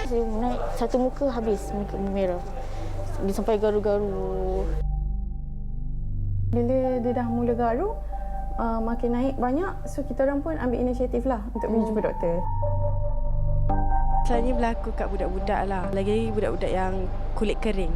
Saya naik satu muka habis, muka merah. Dia sampai garu-garu. Bila dia dah mula garu, makin naik banyak, so kita orang pun ambil inisiatif lah untuk pergi jumpa doktor. Selalunya berlaku kat budak-budak lah. Lagi budak-budak yang kulit kering.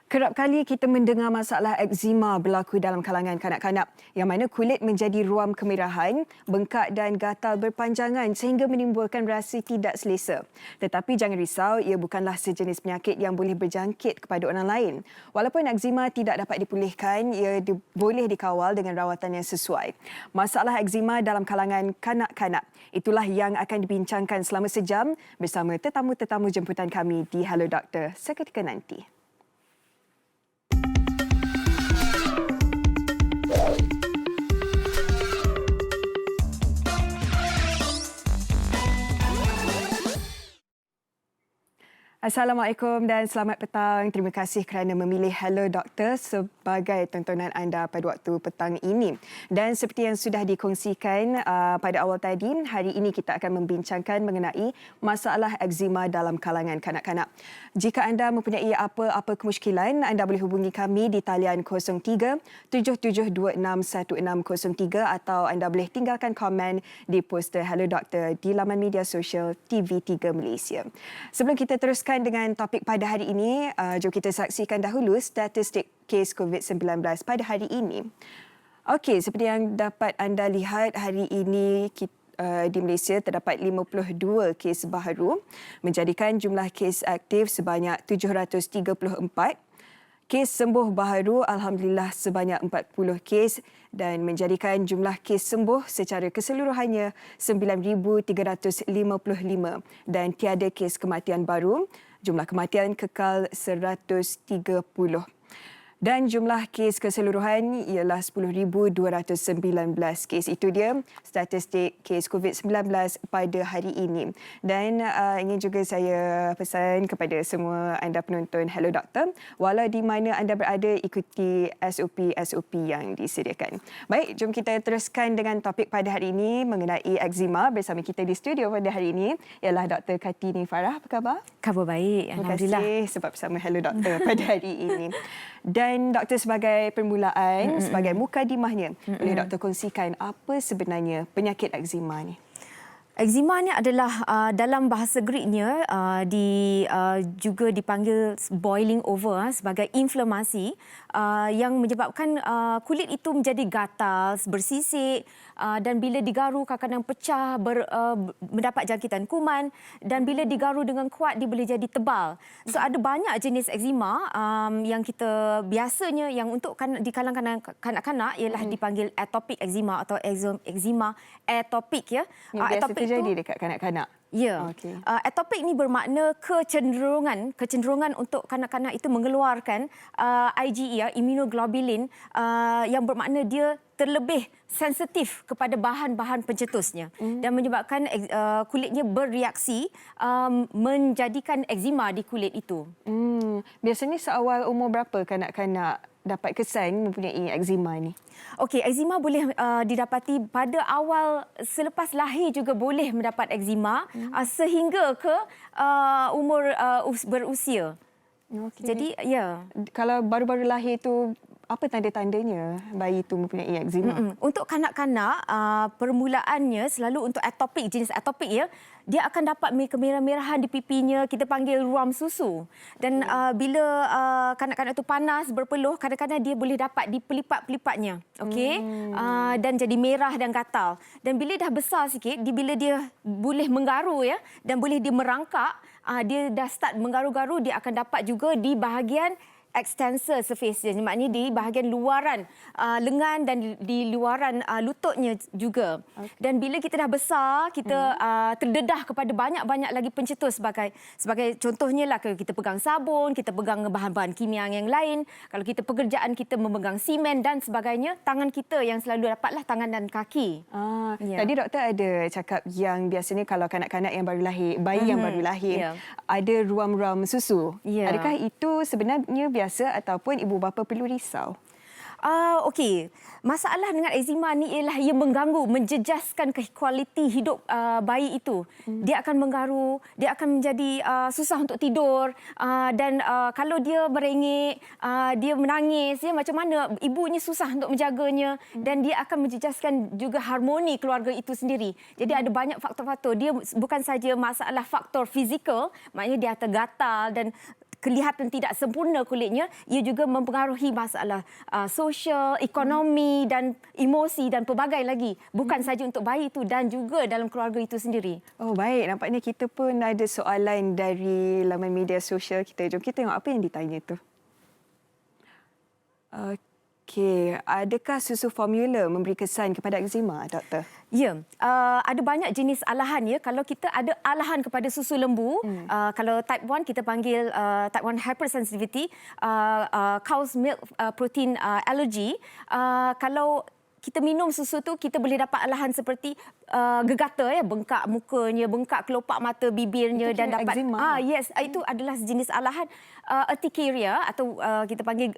Kerap kali kita mendengar masalah eksema berlaku dalam kalangan kanak-kanak yang mana kulit menjadi ruam kemerahan, bengkak dan gatal berpanjangan sehingga menimbulkan rasa tidak selesa. Tetapi jangan risau, ia bukanlah sejenis penyakit yang boleh berjangkit kepada orang lain. Walaupun eksema tidak dapat dipulihkan, ia boleh dikawal dengan rawatan yang sesuai. Masalah eksema dalam kalangan kanak-kanak, itulah yang akan dibincangkan selama sejam bersama tetamu-tetamu jemputan kami di Hello Doktor seketika nanti. Assalamualaikum dan selamat petang. Terima kasih kerana memilih Hello Doktor sebagai tontonan anda pada waktu petang ini. Dan seperti yang sudah dikongsikan pada awal tadi, hari ini kita akan membincangkan mengenai masalah eksema dalam kalangan kanak-kanak. Jika anda mempunyai apa-apa kemusykilan, anda boleh hubungi kami di talian 03 7726 1603 atau anda boleh tinggalkan komen di poster Hello Doktor di laman media sosial TV3 Malaysia. Sebelum kita teruskan dengan topik pada hari ini, jom kita saksikan dahulu statistik kes COVID-19 pada hari ini. Okey, seperti yang dapat anda lihat hari ini di Malaysia terdapat 52 kes baharu menjadikan jumlah kes aktif sebanyak 734. Kes sembuh baharu alhamdulillah sebanyak 40 kes dan menjadikan jumlah kes sembuh secara keseluruhannya 9,355 dan tiada kes kematian baru. Jumlah kematian kekal 130. Dan jumlah kes keseluruhan ialah 10,219 kes. Itu dia statistik kes COVID-19 pada hari ini. Dan ingin juga saya pesan kepada semua anda penonton Hello Doktor, walau di mana anda berada, ikuti SOP-SOP yang disediakan. Baik, jom kita teruskan dengan topik pada hari ini mengenai eksema. Bersama kita di studio pada hari ini ialah Dr. Kartini Farah. Apa khabar? Khabar baik, Alhamdulillah. Terima kasih sebab bersama Hello Doktor pada hari ini. Dan doktor sebagai permulaan, sebagai mukadimahnya, boleh doktor kongsikan apa sebenarnya penyakit eksema ni? Eksema ni adalah dalam bahasa Greeknya juga dipanggil boiling over sebagai inflamasi yang menyebabkan kulit itu menjadi gatal, bersisik dan bila digaru kadang-kadang pecah, mendapat jangkitan kuman dan bila digaru dengan kuat dia boleh jadi tebal. So ada banyak jenis eksema yang kita biasanya yang untuk di kalangan kanak-kanak ialah dipanggil atopic eksema atau eksema atopik ya. Atopic terjadi dekat kanak-kanak. Ya. Okay. Atopik ni bermakna kecenderungan untuk kanak-kanak itu mengeluarkan IgE ya, immunoglobulin yang bermakna dia terlebih sensitif kepada bahan-bahan pencetusnya dan menyebabkan kulitnya bereaksi menjadikan eksema di kulit itu. Biasanya seawal umur berapa kanak-kanak dapat kesan mempunyai eksema ni? Okey, eksema boleh didapati pada awal selepas lahir juga boleh mendapat eksema sehingga ke umur berusia. Okay. Jadi ya. Kalau baru-baru lahir tu apa tanda-tandanya bayi itu mempunyai eksema? Untuk kanak-kanak, permulaannya selalu untuk atopik, jenis atopik ya, dia akan dapat kemerah-merahan di pipinya, kita panggil ruam susu. Dan bila kanak-kanak itu panas, berpeluh, kadang-kadang dia boleh dapat di pelipat-pelipatnya. Okey? Dan jadi merah dan gatal. Dan bila dah besar sikit, bila dia boleh menggaru ya, dan boleh dia merangkak, dia dah start menggaru-garu, dia akan dapat juga di bahagian extensor surface dia, maknanya di bahagian luaran lengan dan di luaran lututnya juga. Okay. Dan bila kita dah besar, kita terdedah kepada banyak-banyak lagi pencetus sebagai contohnya lah kalau kita pegang sabun, kita pegang bahan-bahan kimia yang lain, kalau kita pekerjaan kita memegang simen dan sebagainya, tangan kita yang selalu dapatlah tangan dan kaki. Tadi doktor ada cakap yang biasanya kalau kanak-kanak yang baru lahir, bayi yang baru lahir, ada ruam-ruam susu. Adakah itu sebenarnya biasa ataupun ibu bapa perlu risau? Okey. Masalah dengan eczema ni ialah ia mengganggu, menjejaskan kualiti hidup bayi itu. Dia akan menggaru, dia akan menjadi susah untuk tidur dan kalau dia merengek, dia menangis, ya, macam mana ibunya susah untuk menjaganya dan dia akan menjejaskan juga harmoni keluarga itu sendiri. Jadi ada banyak faktor-faktor. Dia bukan saja masalah faktor fizikal, maknanya dia tergatal dan kelihatan tidak sempurna kulitnya, ia juga mempengaruhi masalah sosial, ekonomi dan emosi dan pelbagai lagi. Bukan saja untuk bayi itu dan juga dalam keluarga itu sendiri. Oh baik, nampaknya kita pun ada soalan dari laman media sosial kita. Jom kita tengok apa yang ditanya tu. Okey, adakah susu formula memberi kesan kepada eczema, doktor? Ya, ada banyak jenis alahan ya. Kalau kita ada alahan kepada susu lembu, kalau type 1 kita panggil type 1 hypersensitivity, cow's milk protein allergy. Kalau kita minum susu tu, kita boleh dapat alahan seperti gegata, ya, bengkak mukanya, bengkak kelopak mata, bibirnya Itu dan dapat eczema. yes, itu adalah jenis alahan urticaria atau kita panggil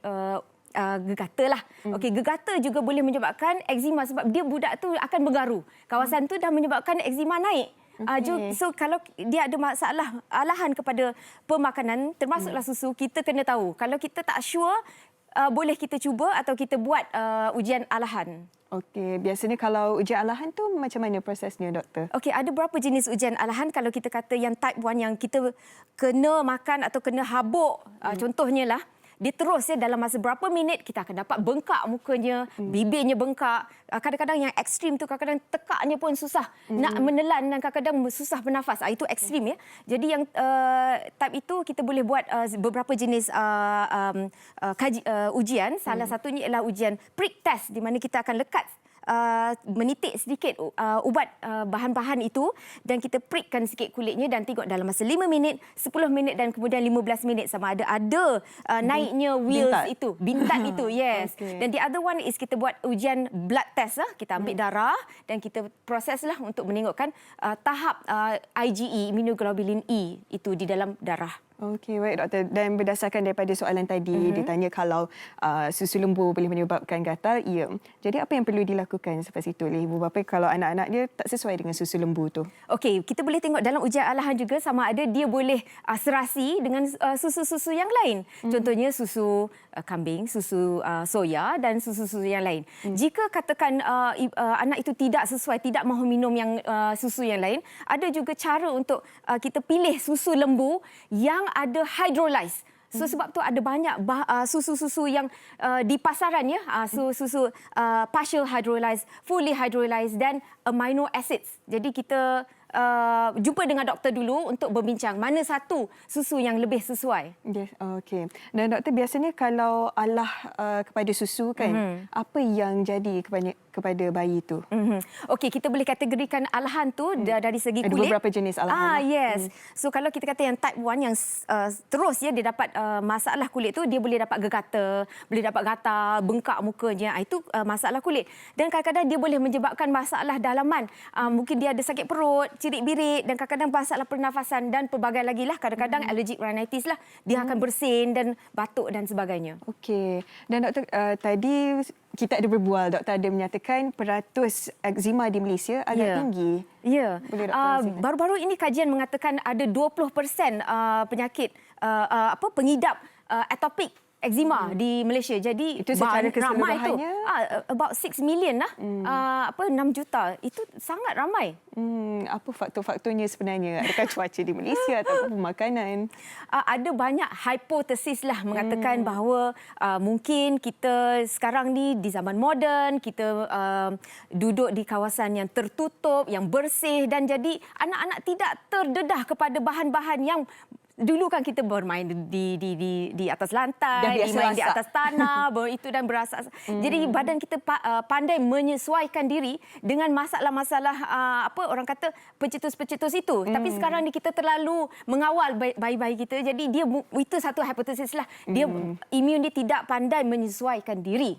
gegata lah. Okey, gegata juga boleh menyebabkan eczema sebab dia budak tu akan bergaru. Kawasan tu dah menyebabkan eczema naik. So kalau dia ada masalah alahan kepada pemakanan termasuklah susu, kita kena tahu. Kalau kita tak sure, boleh kita cuba atau kita buat ujian alahan. Okey, biasanya kalau ujian alahan tu macam mana prosesnya, doktor? Okey, ada berapa jenis ujian alahan. Kalau kita kata yang type 1 yang kita kena makan atau kena habuk, contohnya lah, dia terus, ya, dalam masa berapa minit kita akan dapat bengkak mukanya, bibirnya bengkak. Kadang-kadang yang ekstrim tu kadang-kadang tekaknya pun susah nak menelan dan kadang-kadang susah bernafas. Itu ekstrim, ya. Jadi yang type itu kita boleh buat beberapa jenis ujian. Salah satunya ialah ujian prick test di mana kita akan lekat menitik sedikit ubat bahan-bahan itu dan kita prikkan sikit kulitnya dan tengok dalam masa 5 minit, 10 minit dan kemudian 15 minit sama ada naiknya wheels itu, bintat itu, yes. Okay. Dan the other one is kita buat ujian blood test lah. Kita ambil darah dan kita proseslah untuk menengokkan tahap IgE, immunoglobulin E itu di dalam darah. Okey, baik doktor. Dan berdasarkan daripada soalan tadi, ditanya kalau susu lembu boleh menyebabkan gatal, ya. Jadi apa yang perlu dilakukan selepas itu oleh ibu bapa kalau anak-anak dia tak sesuai dengan susu lembu tu? Okey, kita boleh tengok dalam ujian alahan juga sama ada dia boleh serasi dengan susu-susu yang lain. Contohnya susu kambing, susu soya dan susu-susu yang lain. Jika katakan anak itu tidak sesuai, tidak mahu minum yang susu yang lain, ada juga cara untuk kita pilih susu lembu yang ada hydrolyze. So sebab tu ada banyak susu-susu yang di pasaran, ya, susu partial hydrolyze, fully hydrolyze dan amino acids. Jadi kita jumpa dengan doktor dulu untuk berbincang mana satu susu yang lebih sesuai. Yes, okey. Dan doktor, biasanya kalau alah kepada susu kan, apa yang jadi kepada bayi itu? Okey, kita boleh kategorikan alahan tu dari segi Ada kulit. beberapa jenis alahan. Yes. So kalau kita kata yang type 1 yang terus, ya, dia dapat masalah kulit tu, dia boleh dapat gegata, boleh dapat gatal, bengkak mukanya. Itu masalah kulit. Dan kadang-kadang dia boleh menyebabkan masalah dalaman. Mungkin dia ada sakit perut, cirit-birit dan kadang-kadang masalah pernafasan dan pelbagai lagi lah. Kadang-kadang allergic rhinitis lah. Dia akan bersin dan batuk dan sebagainya. Okey. Dan doktor, tadi kita ada berbual, doktor ada menyatakan peratus eczema di Malaysia agak tinggi. Ya. Boleh doktor kongsikan? Baru-baru ini kajian mengatakan ada 20% penyakit pengidap atopik eczema di Malaysia. Jadi Itu secara ramai tu. keseluruhannya? About 6 million lah. 6 juta. Itu sangat ramai. Apa faktor-faktornya sebenarnya? Adakah cuaca di Malaysia atau pemakanan? Ada banyak hipotesis lah mengatakan bahawa mungkin kita sekarang ni di zaman moden, kita duduk di kawasan yang tertutup, yang bersih dan jadi anak-anak tidak terdedah kepada bahan-bahan yang dulu kan kita bermain di atas lantai, main di atas tanah, itu dan berasa. Jadi badan kita pandai menyesuaikan diri dengan masalah-masalah orang kata pencetus-pencetus itu. Tapi sekarang ni kita terlalu mengawal bayi-bayi kita. Jadi dia itu satu hipotesis lah. Dia imun dia tidak pandai menyesuaikan diri.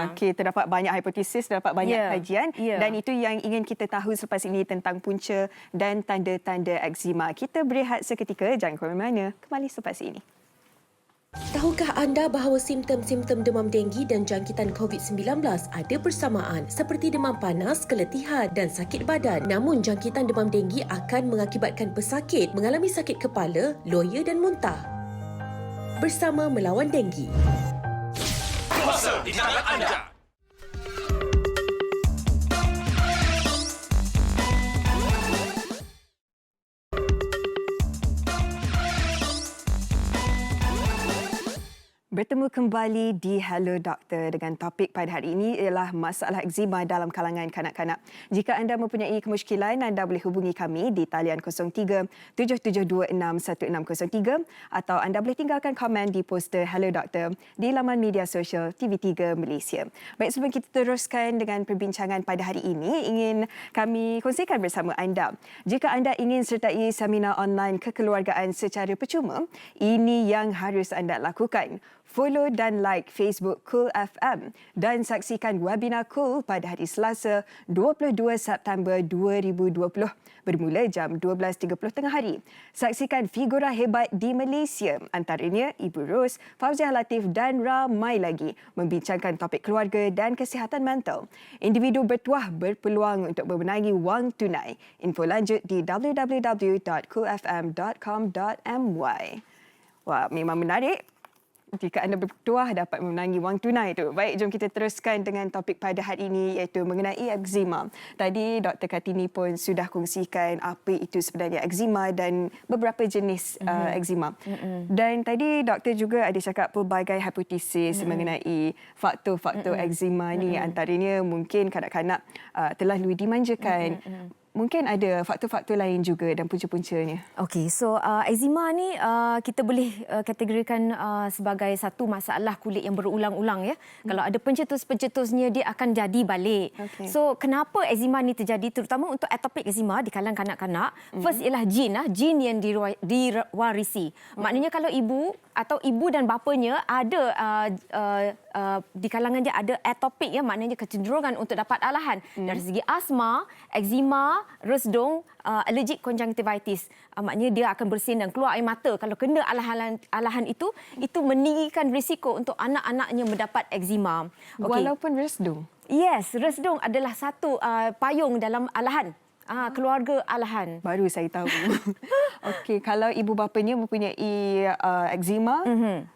Okey, terdapat banyak hipotesis, terdapat banyak kajian dan itu yang ingin kita tahu selepas ini tentang punca dan tanda-tanda eczema. Kita berehat seketika, jangan ke mana-mana. Kembali selepas ini. Tahukah anda bahawa simptom-simptom demam denggi dan jangkitan COVID-19 ada bersamaan seperti demam panas, keletihan dan sakit badan. Namun jangkitan demam denggi akan mengakibatkan pesakit mengalami sakit kepala, loya dan muntah. Bersama melawan denggi. Kuasa di tangan anda. Bertemu kembali di Hello Doktor dengan topik pada hari ini ialah masalah eczema dalam kalangan kanak-kanak. Jika anda mempunyai kemusykilan, anda boleh hubungi kami di talian 03 7726 1603 atau anda boleh tinggalkan komen di poster Hello Doktor di laman media sosial TV3 Malaysia. Baik, sebelum kita teruskan dengan perbincangan pada hari ini, ingin kami kongsikan bersama anda. Jika anda ingin sertai seminar online kekeluargaan secara percuma, ini yang harus anda lakukan. Follow dan like Facebook Cool FM dan saksikan webinar Cool pada hari Selasa 22 September 2020 bermula jam 12.30 tengah hari. Saksikan figura hebat di Malaysia, antaranya Ibu Ros, Fauziah Latif dan ramai lagi membincangkan topik keluarga dan kesihatan mental. Individu bertuah berpeluang untuk memenangi wang tunai. Info lanjut di www.coolfm.com.my. Wah, memang menarik. Jika anda bertuah dapat memenangi wang tunai tu. Baik, jom kita teruskan dengan topik pada hari ini iaitu mengenai eczema. Tadi Dr. Kartini pun sudah kongsikan apa itu sebenarnya eczema dan beberapa jenis eczema. Dan tadi doktor juga ada cakap pelbagai hipotesis mengenai faktor-faktor eczema ni. Antaranya mungkin kanak-kanak terlalu dimanjakan. Mungkin ada faktor-faktor lain juga dan punca-puncanya. Okey, so eczema ni kita boleh kategorikan sebagai satu masalah kulit yang berulang-ulang ya. Kalau ada pencetus-pencetusnya dia akan jadi balik. Okay. So kenapa eczema ni terjadi terutama untuk atopic eczema di kalangan kanak-kanak? First ialah jin yang diwarisi. Maknanya kalau ibu atau ibu dan bapanya ada di kalangan dia ada atopic ya, maknanya kecenderungan untuk dapat alahan dari segi asma, eczema, resdung, allergic conjunctivitis. Maknanya dia akan bersin dan keluar air mata. Kalau kena alahan itu meninggikan risiko untuk anak-anaknya mendapat eczema. Okay. Walaupun resdung? Yes, resdung adalah satu payung dalam alahan. Keluarga alahan. Baru saya tahu. Okey, kalau ibu bapanya mempunyai eczema,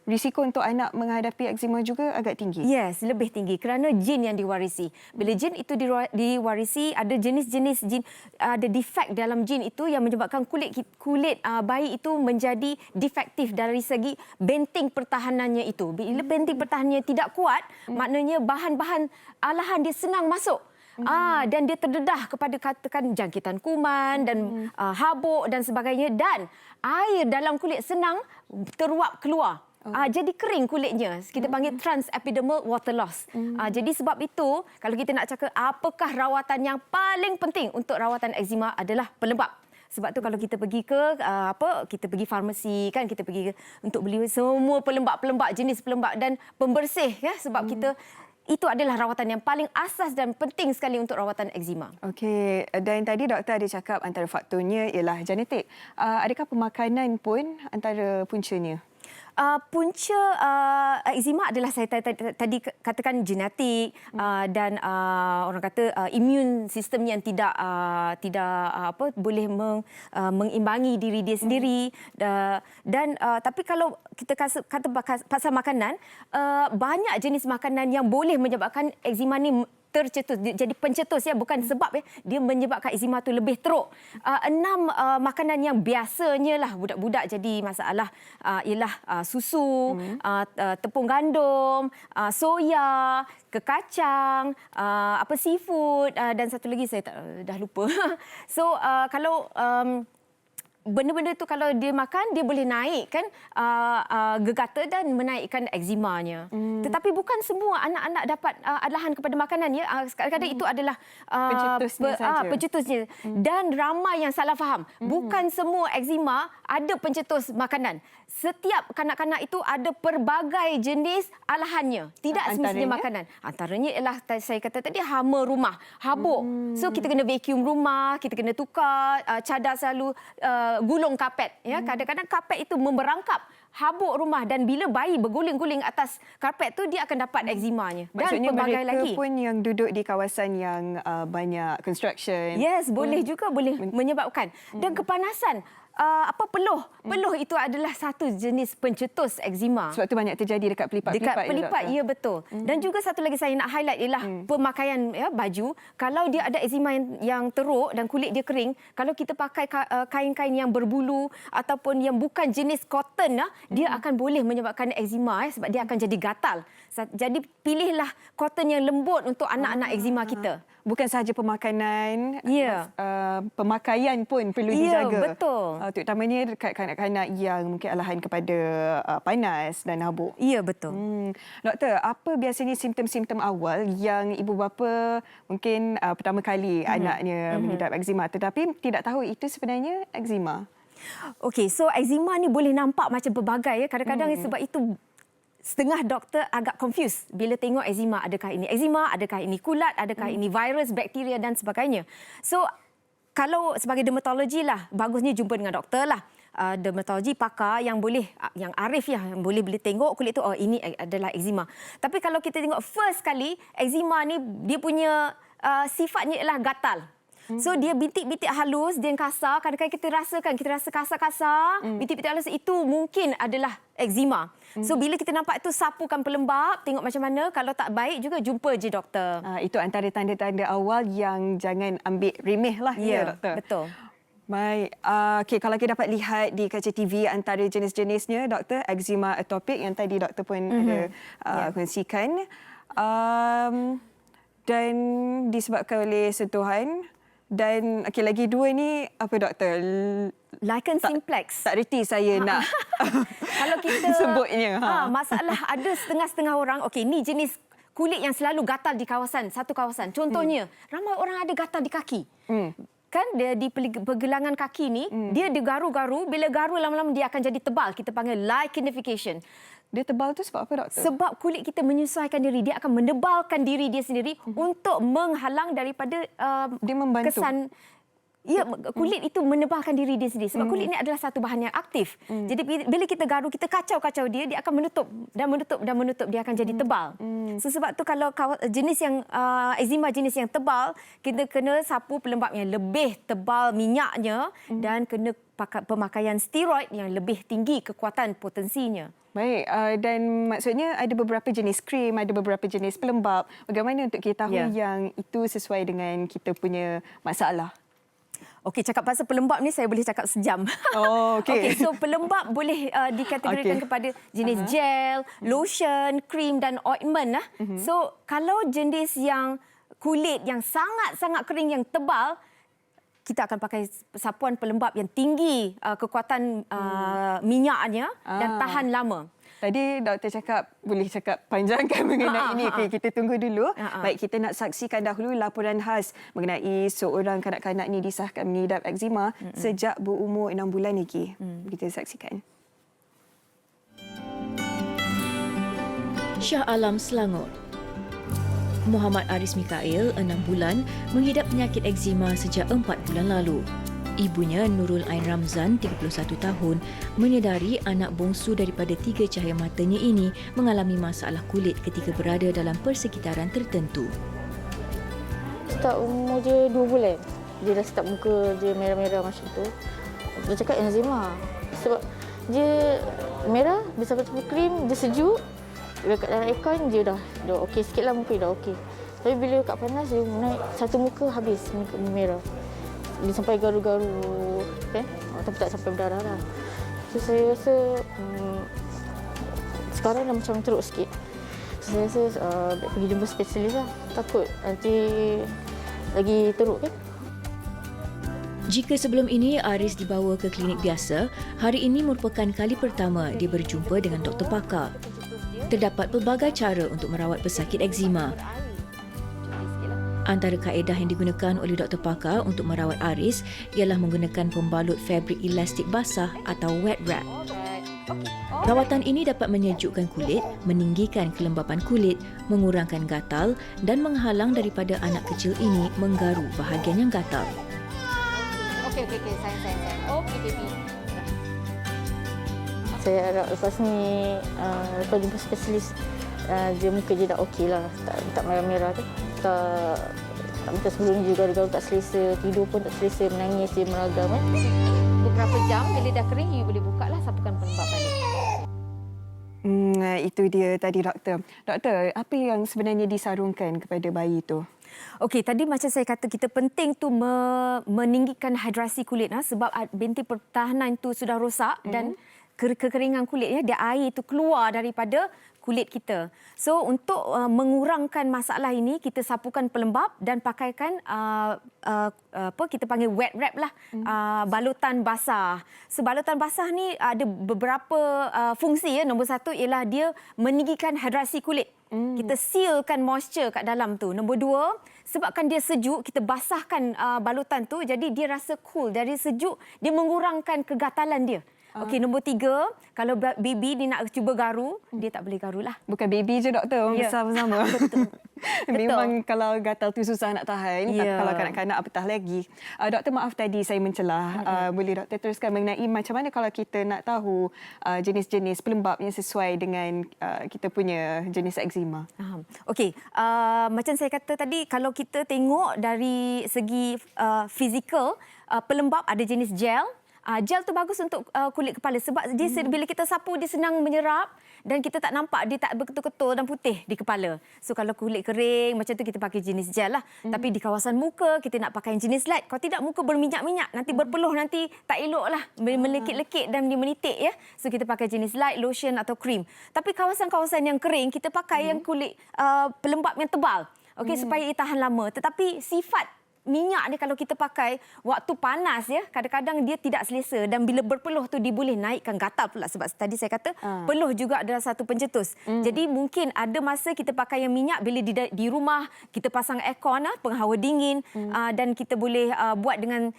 risiko untuk anak menghadapi eczema juga agak tinggi. Yes, lebih tinggi kerana jin yang diwarisi. Bila jin itu diwarisi, ada jenis-jenis jin, ada defect dalam jin itu yang menyebabkan kulit bayi itu menjadi defektif dari segi benteng pertahanannya itu. Bila benteng pertahanannya tidak kuat, maknanya bahan-bahan alahan dia senang masuk. Dan dia terdedah kepada katakan jangkitan kuman dan habuk dan sebagainya, dan air dalam kulit senang teruap keluar. Jadi kering kulitnya. Kita panggil transepidermal water loss. Jadi sebab itu kalau kita nak cakap apakah rawatan yang paling penting untuk rawatan eczema adalah pelembap. Sebab tu kalau kita pergi ke kita pergi farmasi kan, kita pergi untuk beli semua pelembap-pelembap, jenis pelembap dan pembersih ya, sebab kita itu adalah rawatan yang paling asas dan penting sekali untuk rawatan eczema. Okey, dan tadi doktor ada cakap antara faktornya ialah genetik. Adakah pemakanan pun antara puncanya? Punca eczema adalah saya tadi katakan genetik dan orang kata imun sistem yang tidak boleh mengimbangi diri dia sendiri, dan tapi kalau kita kata pasal makanan, banyak jenis makanan yang boleh menyebabkan eczema ni tercetus, jadi pencetus ya, bukan sebab ya, dia menyebabkan eczema tu lebih teruk. 6 makanan yang biasanya lah budak-budak jadi masalah ialah susu, tepung gandum, soya, kekacang, seafood dan satu lagi saya dah lupa. So kalau benda-benda itu kalau dia makan, dia boleh naikkan gegata dan menaikkan eczemanya. Tetapi bukan semua anak-anak dapat alahan kepada makanan ya. Kadang-kadang itu adalah pencetusnya. Dan ramai yang salah faham. Bukan semua eczema ada pencetus makanan. Setiap kanak-kanak itu ada pelbagai jenis alahannya. Tidak semestinya makanan. Antaranya ialah saya kata tadi hama rumah, habuk. So kita kena vacuum rumah, kita kena tukar, cadar selalu gulung kapet ya. Kadang-kadang kapet itu memberangkap habuk rumah dan bila bayi berguling-guling atas karpet tu dia akan dapat ekzimanya dan Maksudnya pelbagai mereka lagi. pun yang duduk di kawasan yang banyak construction. Yes, boleh juga boleh menyebabkan. Dan kepanasan, peluh itu adalah satu jenis pencetus ekzima. Sebab tu banyak terjadi dekat pelipat-pelipat. Dekat pelipat, ya betul. Dan juga satu lagi saya nak highlight ialah pemakaian baju. Kalau dia ada ekzima yang teruk dan kulit dia kering, kalau kita pakai kain-kain yang berbulu ataupun yang bukan jenis cotton, dia akan boleh menyebabkan ekzima sebab dia akan jadi gatal. Jadi pilihlah cotton yang lembut untuk anak-anak ekzima kita. Bukan sahaja pemakanan, Ya. Pemakaian pun perlu Ya, dijaga. betul. Terutamanya dekat kanak-kanak yang mungkin alahan kepada panas dan habuk. Ya, betul. Doktor, apa biasanya simptom-simptom awal yang ibu bapa mungkin pertama kali anaknya mengidap ekzima tetapi tidak tahu itu sebenarnya ekzima? Okey, so ekzima ni boleh nampak macam pelbagai ya. Kadang-kadang sebab itu setengah doktor agak confused bila tengok ekzima. Adakah ini ekzima, adakah ini kulat, adakah ini virus, bakteria dan sebagainya. So kalau sebagai dermatologi lah, bagusnya jumpa dengan doktor lah. Dermatologi pakar yang arif ya, yang boleh tengok kulit tu, oh ini adalah ekzima. Tapi kalau kita tengok first kali, ekzima ni dia punya sifatnya ialah gatal. So dia bintik-bintik halus, dia yang kasar. Kadang-kadang kita rasa kasar-kasar. Bintik-bintik halus itu mungkin adalah ekzima. So bila kita nampak itu, sapukan pelembab, tengok macam mana. Kalau tak baik juga jumpa je doktor. Itu antara tanda-tanda awal yang jangan ambil remeh lah ya, doktor. Betul. Baik, okay, kalau kita dapat lihat di kaca TV antara jenis-jenisnya, doktor, ekzima atopik yang tadi doktor pun ada kongsikan. Dan disebabkan oleh sentuhan. Dan lagi dua ni apa doktor? Lichen simplex. Tak reti saya nak Kalau kita sebutnya. Masalah ada setengah-setengah orang, okey, ni jenis kulit yang selalu gatal di satu kawasan. Contohnya, ramai orang ada gatal di kaki. Kan dia di pergelangan kaki ni, dia digaru-garu, bila garu lama-lama dia akan jadi tebal. Kita panggil lichenification. Dia tebal tu sebab apa doktor? Sebab kulit kita menyesuaikan diri, dia akan menebalkan diri dia sendiri untuk menghalang daripada dia membantu. kesan. Ya, kulit itu menebalkan diri dia sendiri. Sebab kulit ini adalah satu bahan yang aktif. Jadi bila kita garu, kita kacau-kacau dia akan menutup dan menutup dan menutup. Dia akan jadi tebal. So, sebab tu kalau jenis yang ekzima jenis yang tebal, kita kena sapu pelembab yang lebih tebal minyaknya dan kena pemakaian steroid yang lebih tinggi kekuatan potensinya. Baik, dan maksudnya ada beberapa jenis krim, ada beberapa jenis pelembab. Bagaimana untuk kita tahu yang itu sesuai dengan kita punya masalah? Okey, cakap pasal pelembab ni saya boleh cakap sejam. Oh, okey. Okey, so pelembab boleh dikategorikan kepada jenis gel, lotion, krim dan ointment. So, kalau jenis yang kulit yang sangat-sangat kering yang tebal, kita akan pakai sapuan pelembab yang tinggi kekuatan minyaknya dan tahan lama. Tadi doktor cakap, boleh cakap panjangkan mengenai ini. Okey, kita tunggu dulu. Baik, kita nak saksikan dahulu laporan khas mengenai seorang kanak-kanak ni disahkan mengidap ekzima sejak berumur 6 bulan lagi. Kita saksikan. Shah Alam, Selangor. Muhammad Aris Mikail, 6 bulan, mengidap penyakit ekzima sejak 4 bulan lalu. Ibunya, Nurul Ain Ramzan, 31 tahun, menyedari anak bongsu daripada 3 cahaya matanya ini mengalami masalah kulit ketika berada dalam persekitaran tertentu. Start umur dia 2 bulan. Dia dah start muka dia merah-merah macam tu. Dia cakap ekzima. Sebab dia merah, dia sampai krim, dia sejuk. Dekat dalam aircon dia dah okey sikit lah, muka dia dah okey. Tapi bila kat panas dia naik satu muka habis muka merah. Dia sampai garu-garu kan, tapi tak sampai berdarah lah. So saya rasa sekarang dah macam teruk sikit. So, saya rasa pergi jumpa spesialis lah. Takut nanti lagi teruk kan. Jika sebelum ini Aris dibawa ke klinik biasa, hari ini merupakan kali pertama dia berjumpa dengan doktor pakar. Terdapat pelbagai cara untuk merawat pesakit ekzima. Antara kaedah yang digunakan oleh doktor pakar untuk merawat Aris ialah menggunakan pembalut fabrik elastik basah atau wet wrap. Rawatan ini dapat menyejukkan kulit, meninggikan kelembapan kulit, mengurangkan gatal dan menghalang daripada anak kecil ini menggaru bahagian yang gatal. Okey, sayang. Okey, baby. Saya harap lepas ni lepas jumpa spesialis dia muka dia dah okey lah, tak merah-merah tu. Tak macam sebelum ni juga dia tak selesa, tidur pun tak selesa, menangis dia meragam kan. Beberapa jam bila dah kering, you boleh buka lah, sapukan pelembab balik. Itu dia tadi doktor. Doktor, apa yang sebenarnya disarungkan kepada bayi tu? Okey, tadi macam saya kata kita penting tu meninggikan hidrasi kulit sebab binti pertahanan tu sudah rosak dan kekeringan kulitnya, dia air itu keluar daripada kulit kita. So untuk mengurangkan masalah ini, kita sapukan pelembab dan pakaikan kita panggil wet wrap lah, balutan basah. So balutan basah ni ada beberapa fungsi ya. Nombor satu ialah dia meninggikan hidrasi kulit. Kita sealkan moisture kat dalam tu. Nombor dua, sebabkan dia sejuk, kita basahkan balutan tu, jadi dia rasa cool. Dari sejuk, dia mengurangkan kegatalan dia. Okey, nombor tiga, kalau baby dia nak cuba garu, dia tak boleh garu lah. Bukan baby je doktor, orang besar bersama. Betul. Memang kalau gatal tu susah nak tahan. Kalau kanak-kanak apatah lagi. Doktor, maaf tadi saya mencelah. Boleh doktor teruskan mengenai macam mana kalau kita nak tahu jenis-jenis pelembab yang sesuai dengan kita punya jenis eczema? Okey, macam saya kata tadi, kalau kita tengok dari segi fizikal, pelembab ada jenis gel. Gel tu bagus untuk kulit kepala sebab dia bila kita sapu dia senang menyerap dan kita tak nampak dia tak berketul-ketul dan putih di kepala. So kalau kulit kering macam tu kita pakai jenis gel lah. Tapi di kawasan muka kita nak pakai jenis light. Kalau tidak muka berminyak-minyak, nanti berpeluh, nanti tak elok lah, melekit-lekit dan dia menitik ya. So kita pakai jenis light, lotion atau krim. Tapi kawasan-kawasan yang kering kita pakai yang kulit pelembab yang tebal. Okey, supaya ia tahan lama. Tetapi sifat minyak ni kalau kita pakai waktu panas ya, kadang-kadang dia tidak selesa dan bila berpeluh tu dia boleh naikkan gatal pula sebab tadi saya kata peluh juga adalah satu pencetus. Jadi mungkin ada masa kita pakai yang minyak bila di rumah kita pasang aircon penghawa dingin dan kita boleh buat dengan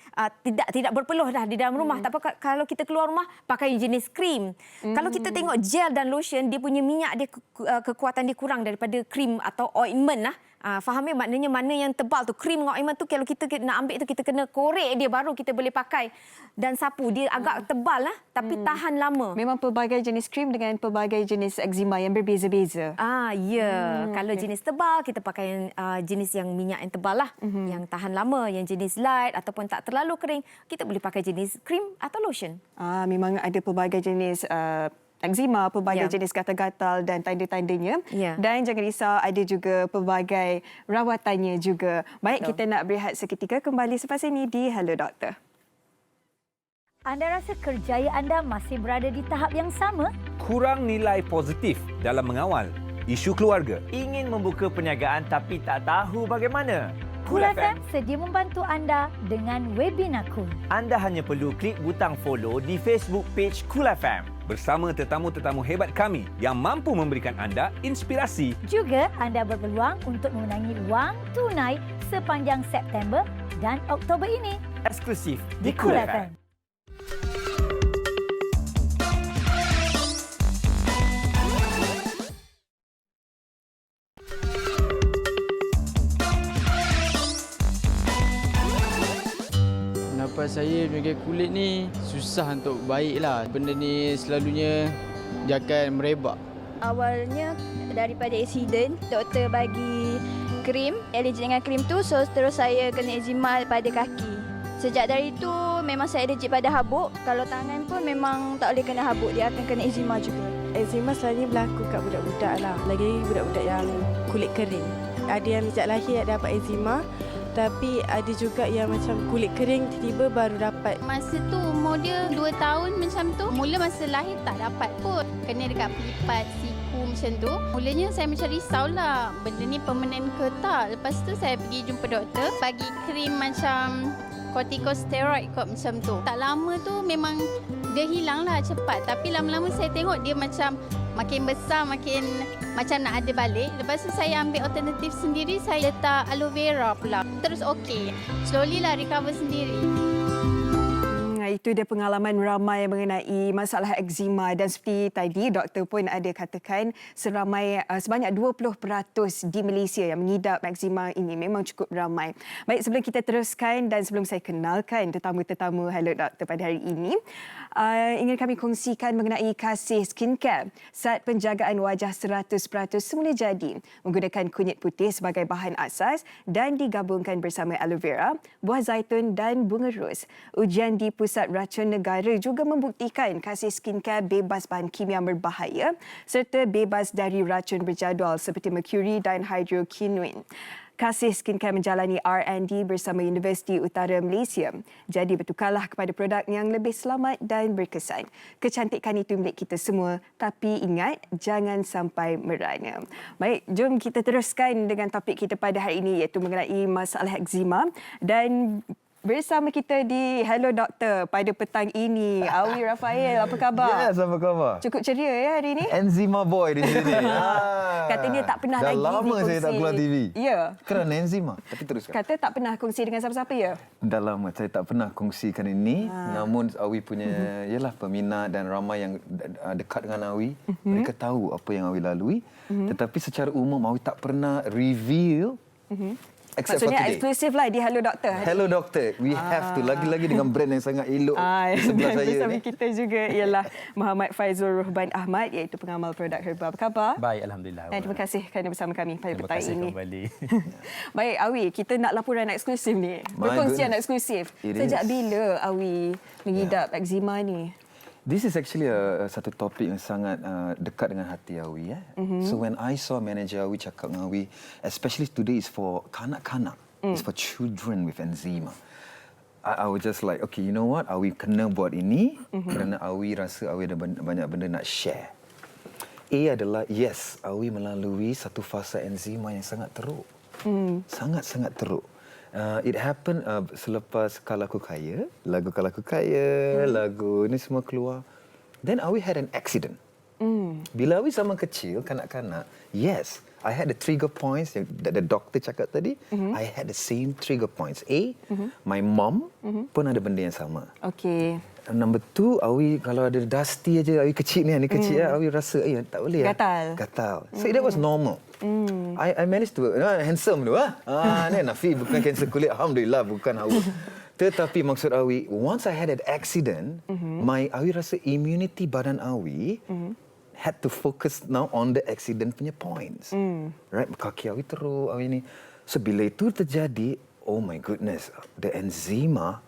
tidak berpeluh dah di dalam rumah. Tak apa kalau kita keluar rumah pakai jenis krim. Kalau kita tengok gel dan lotion dia punya minyak dia kekuatan dia kurang daripada krim atau ointment lah. Fahami maknanya mana yang tebal tu, krim dengan ointment tu kalau kita nak ambil tu kita kena korek dia baru kita boleh pakai dan sapu. Dia agak tebal lah tapi tahan lama. Memang pelbagai jenis krim dengan pelbagai jenis eczema yang berbeza-beza. Kalau jenis tebal kita pakai jenis yang minyak yang tebal lah, yang tahan lama. Yang jenis light ataupun tak terlalu kering kita boleh pakai jenis krim atau lotion. Memang ada pelbagai jenis eczema, pelbagai jenis gatal-gatal dan tanda-tandanya. Dan jangan risau, ada juga pelbagai rawatannya juga. Baik, kita nak berehat seketika, kembali selepas ini di Hello Doktor. Anda rasa kerjaya anda masih berada di tahap yang sama? Kurang nilai positif dalam mengawal isu keluarga. Ingin membuka perniagaan tapi tak tahu bagaimana? Cool FM sedia membantu anda dengan webinar Cool. Anda hanya perlu klik butang follow di Facebook page Cool FM. Bersama tetamu-tetamu hebat kami yang mampu memberikan anda inspirasi. Juga anda berpeluang untuk memenangi wang tunai sepanjang September dan Oktober ini. Eksklusif di Cool FM. Pendapat saya menjaga kulit ni susah untuk baik lah. Benda ni selalunya dia akan merebak. Awalnya daripada aksiden, doktor bagi krim, alergi dengan krim tu, so terus saya kena eczema pada kaki. Sejak dari itu memang saya alergi pada habuk. Kalau tangan pun memang tak boleh kena habuk, dia akan kena eczema juga. Eczema selalunya berlaku kat budak-budak lah. Lagi budak-budak yang kulit kering. Ada yang sejak lahir dapat eczema. Tapi ada juga yang macam kulit kering tiba-tiba baru dapat. Masa tu umur dia 2 tahun macam tu. Mula masa lahir tak dapat pun. Kena dekat pelipat, siku macam tu. Mulanya saya macam risaulah. Benda ni permanen ke tak. Lepas tu saya pergi jumpa doktor. Bagi krim macam corticosteroid kot macam tu. Tak lama tu memang dia hilang lah cepat. Tapi lama-lama saya tengok dia macam makin besar, makin macam nak ada balik. Lepas tu saya ambil alternatif sendiri, saya letak aloe vera pula. Terus okey. Slowly lah recover sendiri. itu dia pengalaman ramai mengenai masalah eczema dan seperti tadi doktor pun ada katakan sebanyak 20% di Malaysia yang mengidap eczema ini memang cukup ramai. Baik, sebelum kita teruskan dan sebelum saya kenalkan tetamu-tetamu Hello Doktor pada hari ini, ingin kami kongsikan mengenai Kasih Skincare. Set penjagaan wajah 100% semula jadi menggunakan kunyit putih sebagai bahan asas dan digabungkan bersama aloe vera, buah zaitun dan bunga ros. Ujian di Pusat Racun Negara juga membuktikan Kasih Skincare bebas bahan kimia berbahaya serta bebas dari racun berjadual seperti merkuri dan hydroquinone. Kasih Skincare menjalani R&D bersama Universiti Utara Malaysia. Jadi bertukarlah kepada produk yang lebih selamat dan berkesan. Kecantikan itu milik kita semua, tapi ingat jangan sampai merana. Baik, jom kita teruskan dengan topik kita pada hari ini iaitu mengenai masalah eczema dan bersama kita di Hello Doktor pada petang ini, Awi Rafael, apa khabar? Yes, apa khabar? Cukup ceria ya hari ini? Enzima boy di sini. Katanya tak pernah dah lagi lama dikongsi. saya tak keluar TV. Ya. Kerana enzima. Tapi teruskan. Kata tak pernah kongsi dengan siapa-siapa ya? Dah lama saya tak pernah kongsikan ini. Namun Awi punya ialah peminat dan ramai yang dekat dengan Awi. Mereka tahu apa yang Awi lalui. Tetapi secara umum Awi tak pernah reveal. Except Maksudnya for today. eksklusif lah di Hello Doktor. Hello Doktor. We have to. Lagi-lagi dengan brand yang sangat elok di sebelah saya. Bersama ni. kita juga ialah Muhammad Faizul Ruhban Ahmad iaitu pengamal produk herba. Apa khabar? Baik, Alhamdulillah. Dan terima kasih kerana bersama kami pada petang ini. Terima kasih kembali. Baik, Awi, kita nak laporan eksklusif ni. My Perkongsian goodness. eksklusif. It Sejak is. bila Awi mengidap eczema ni? This is actually satu topik yang sangat dekat dengan hati Awi. So when I saw manager Awi cakap dengan Awi, especially today is for kanak-kanak, it's for children with eczema. I was just like, okay, you know what? Awi kena buat ini kerana Awi rasa Awi ada banyak benda nak share. A adalah, yes, Awi melalui satu fasa eczema yang sangat teruk. Sangat-sangat teruk. It happened selepas Kalau Aku Kaya, lagu Kalau Aku Kaya, lagu ni semua keluar. Then Awi had an accident. Bila Awi zaman kecil, kanak-kanak, yes, I had the trigger points yang the doctor cakap tadi. I had the same trigger points. A, my mom pun ada benda yang sama. Okey. Number two, Awi kalau ada dusty aja, Awi kecil ni kecil Awi rasa tak boleh. Gatal. So that was normal. I managed to handsome tu ni Nafi bukan kanser kulit, alhamdulillah bukan hawa. Tetapi maksud Awi, once I had an accident, Awi rasa immunity badan Awi had to focus now on the accident punya points. Right, kaki Awi teruk, Awi ni. So bila itu terjadi, oh my goodness, the eczema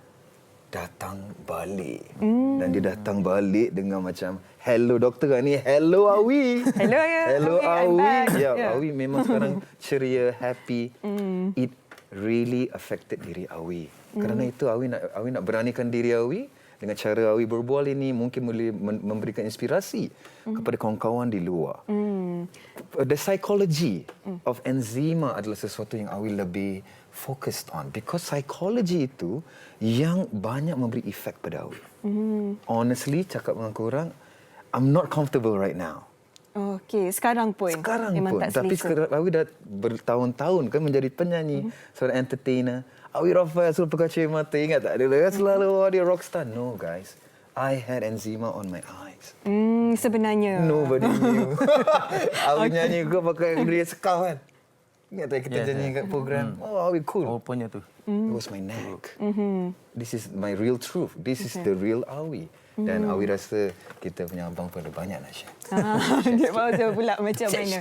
datang balik. Dan dia datang balik dengan macam, hello doktor kan ni, hello Awi. Hello ya. Hello I'm back. Awi. Ya, Awi memang sekarang ceria, happy. It really affected diri Awi. Kerana itu Awi nak beranikan diri Awi dengan cara Awi berbual ini mungkin boleh memberikan inspirasi kepada kawan-kawan di luar. The psychology of eczema adalah sesuatu yang Awi lebih focused on because psychology itu yang banyak memberi efek pada Awi. Honestly, cakap dengan korang, I'm not comfortable right now. Okey, sekarang pun. Memang pun. tak Tapi selesa. Awi dah bertahun-tahun kan menjadi penyanyi, seorang entertainer. Awi Rafael selalu pakai cermata, ingat tak? Dia selalu dia rockstar. No guys, I had eczema on my eyes. Sebenarnya. Nobody knew. Awi nyanyi ke pakai dia sekau kan? Ingat tak kita nyanyi kat program? Oh, Awi cool. Oh, punya tu. It was my neck. This is my real truth. This is the real Awi. Dan Awi rasa kita punya abang pun ada banyak nak share. Dia mahu pula macam mana.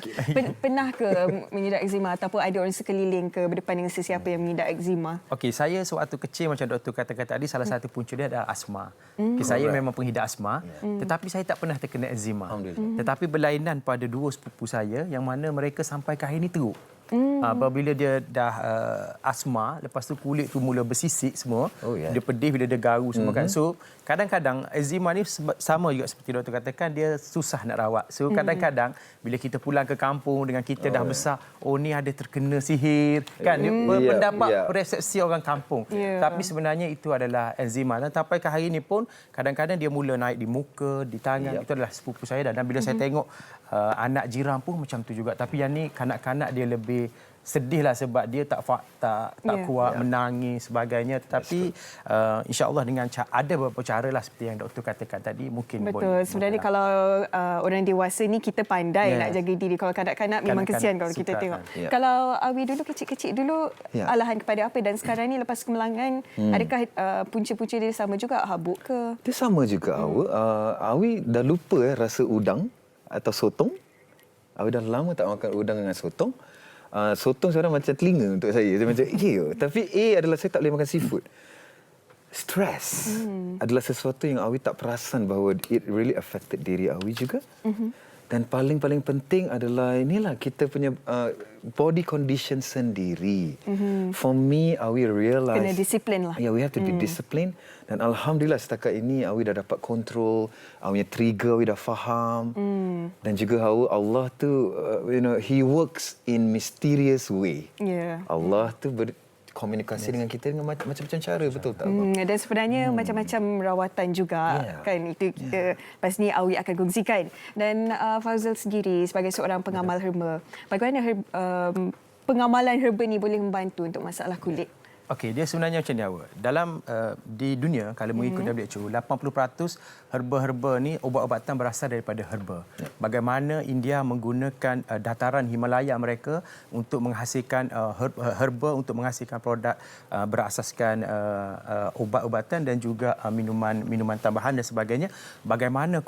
Pernah ke mengidap eczema ataupun ada orang sekeliling ke berdepan dengan sesiapa yang mengidap eczema? Okey, saya sewaktu kecil macam doktor kata-kata tadi, salah satu punca dia adalah asma. Okay, saya memang pengidap asma, tetapi saya tak pernah terkena eczema. Tetapi berlainan pada dua sepupu saya yang mana mereka sampai ke hari ini teruk. Apabila dia dah asma, lepas tu kulit tu mula bersisik semua. Dia pedih bila dia garu semua kan. So, kadang-kadang eczema ni sama juga seperti doktor katakan, dia susah nak rawat. So, kadang-kadang bila kita pulang ke kampung dengan kita dah besar, oh ni ada terkena sihir kan. Pendapat persepsi orang kampung. Tapi sebenarnya itu adalah eczema. Dan sampai ke hari ini pun kadang-kadang dia mula naik di muka, di tangan. Itu adalah sepupu saya dah. Dan bila saya tengok anak jiran pun macam tu juga. Tapi yang ni kanak-kanak dia lebih boleh sedihlah sebab dia tak kuat menangis sebagainya, tapi insya-Allah dengan ada beberapa cara lah seperti yang doktor katakan tadi mungkin betul. Sebenarnya kalau orang dewasa ni kita pandai nak jaga diri, kalau kanak-kanak memang kesian kalau kita tengok. Kalau Awi dulu kecil-kecil dulu alahan kepada apa, dan sekarang ni lepas kemelangan adakah punca-punca dia sama juga, habuk ke? Dia sama juga Awi dah lupa rasa udang atau sotong. Awi dah lama tak makan udang dengan sotong. Sotong sekarang macam telinga untuk saya. Saya macam, tapi adalah saya tak boleh makan seafood. Stress adalah sesuatu yang Awi tak perasan bahawa it really affected diri Awi juga. Dan paling-paling penting adalah inilah kita punya body condition sendiri. For me, Awi realize kena disiplin lah. We have to be disciplined. Dan alhamdulillah setakat ini Awi dah dapat kontrol, Awi punya trigger Awi dah faham. Dan juga Allah tu he works in mysterious way. Allah tu komunikasi dengan kita dengan macam-macam cara, betul tak? Dan sebenarnya macam-macam rawatan juga kan, itu kita lepas ni Awi akan kongsikan. Dan Fauzal sendiri sebagai seorang pengamal herba, bagaimana pengamalan herba ni boleh membantu untuk masalah kulit? Okey, dia sebenarnya macam ni awak. Dalam di dunia kalau mengikut WHO, 80% herba-herba ni ubat-ubatan berasal daripada herba. Bagaimana India menggunakan dataran Himalaya mereka untuk menghasilkan herba untuk menghasilkan produk berasaskan ubat-ubatan dan juga minuman tambahan dan sebagainya. Bagaimana